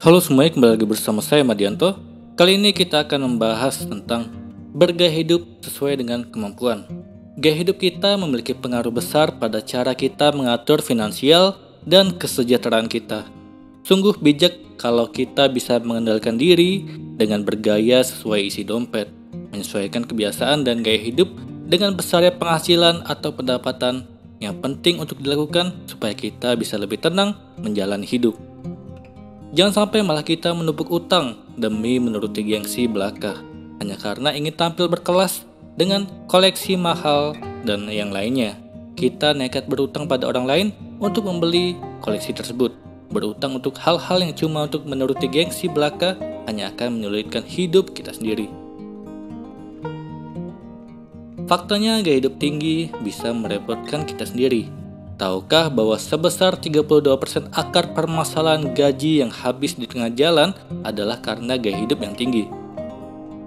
Halo semuanya, kembali lagi bersama saya Madianto. Kali ini kita akan membahas tentang bergaya hidup sesuai dengan kemampuan. Gaya hidup kita memiliki pengaruh besar pada cara kita mengatur finansial dan kesejahteraan kita. Sungguh bijak kalau kita bisa mengendalikan diri dengan bergaya sesuai isi dompet, menyesuaikan kebiasaan dan gaya hidup dengan besarnya penghasilan atau pendapatan. Yang penting untuk dilakukan supaya kita bisa lebih tenang menjalani hidup. Jangan sampai malah kita menumpuk utang demi menuruti gengsi belaka, hanya karena ingin tampil berkelas dengan koleksi mahal dan yang lainnya. Kita nekat berutang pada orang lain untuk membeli koleksi tersebut. Berutang untuk hal-hal yang cuma untuk menuruti gengsi belaka hanya akan menyulitkan hidup kita sendiri. Faktanya, gaya hidup tinggi bisa merepotkan kita sendiri. Tahukah bahwa sebesar 32% akar permasalahan gaji yang habis di tengah jalan adalah karena gaya hidup yang tinggi?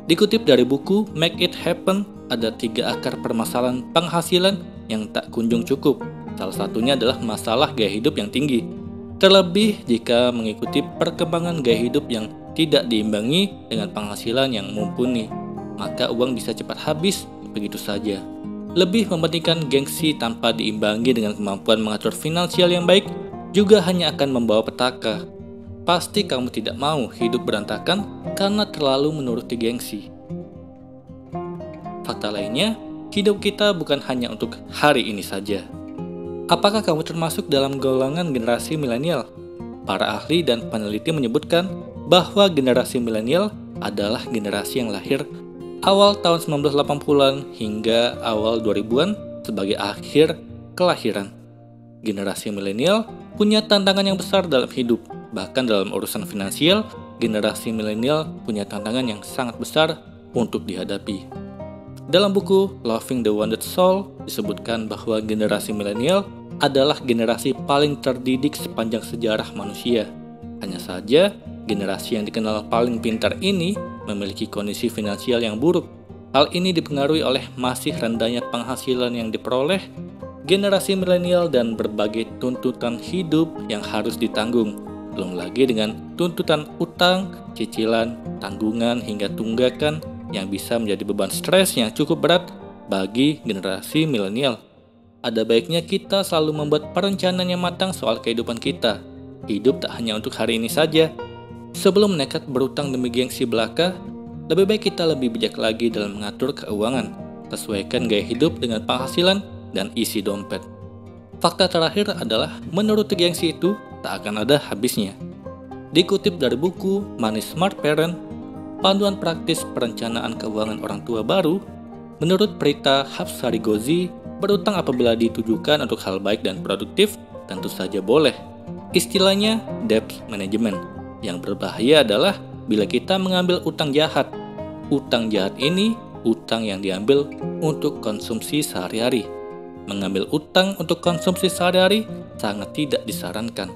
Dikutip dari buku Make It Happen, ada 3 akar permasalahan penghasilan yang tak kunjung cukup. Salah satunya adalah masalah gaya hidup yang tinggi. Terlebih jika mengikuti perkembangan gaya hidup yang tidak diimbangi dengan penghasilan yang mumpuni, maka uang bisa cepat habis begitu saja. Lebih mementingkan gengsi tanpa diimbangi dengan kemampuan mengatur finansial yang baik juga hanya akan membawa petaka. Pasti kamu tidak mau hidup berantakan karena terlalu menuruti gengsi. Fakta lainnya, hidup kita bukan hanya untuk hari ini saja. Apakah kamu termasuk dalam golongan generasi milenial? Para ahli dan peneliti menyebutkan bahwa generasi milenial adalah generasi yang lahir awal tahun 1980-an hingga awal 2000-an sebagai akhir kelahiran. Generasi milenial punya tantangan yang besar dalam hidup. Bahkan dalam urusan finansial, generasi milenial punya tantangan yang sangat besar untuk dihadapi. Dalam buku Loving the Wounded Soul disebutkan bahwa generasi milenial adalah generasi paling terdidik sepanjang sejarah manusia. Hanya saja, generasi yang dikenal paling pintar ini memiliki kondisi finansial yang buruk. Hal ini dipengaruhi oleh masih rendahnya penghasilan yang diperoleh generasi milenial dan berbagai tuntutan hidup yang harus ditanggung. Belum lagi dengan tuntutan utang, cicilan, tanggungan hingga tunggakan yang bisa menjadi beban stres yang cukup berat bagi generasi milenial. Ada baiknya kita selalu membuat perencanaan yang matang soal kehidupan kita. Hidup tak hanya untuk hari ini saja. Sebelum nekat berutang demi gengsi belaka, lebih baik kita lebih bijak lagi dalam mengatur keuangan, sesuaikan gaya hidup dengan penghasilan dan isi dompet. Fakta terakhir adalah menuruti gengsi itu tak akan ada habisnya. Dikutip dari buku Money Smart Parent, panduan praktis perencanaan keuangan orang tua baru, menurut Prita Hapsarigozi, berutang apabila ditujukan untuk hal baik dan produktif tentu saja boleh. Istilahnya debt management. Yang berbahaya adalah bila kita mengambil utang jahat. Utang jahat ini utang yang diambil untuk konsumsi sehari-hari. Mengambil utang untuk konsumsi sehari-hari sangat tidak disarankan.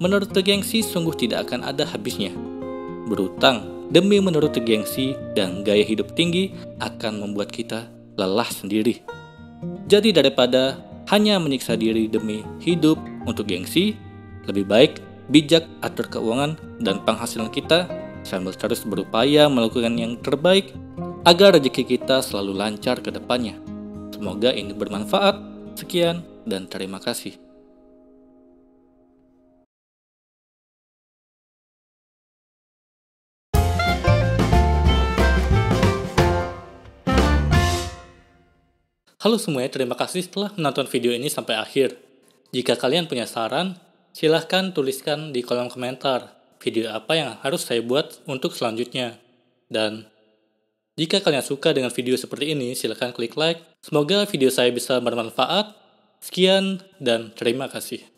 Menuruti gengsi sungguh tidak akan ada habisnya. Berutang demi menuruti gengsi dan gaya hidup tinggi akan membuat kita lelah sendiri. Jadi daripada hanya menyiksa diri demi hidup untuk gengsi, lebih baik bijak atur keuangan dan penghasilan kita sambil terus berupaya melakukan yang terbaik agar rezeki kita selalu lancar ke depannya. Semoga ini bermanfaat. Sekian dan terima kasih. Halo semuanya, terima kasih telah menonton video ini sampai akhir. Jika kalian punya saran, silahkan tuliskan di kolom komentar video apa yang harus saya buat untuk selanjutnya. Dan jika kalian suka dengan video seperti ini, silahkan klik like. Semoga video saya bisa bermanfaat. Sekian dan terima kasih.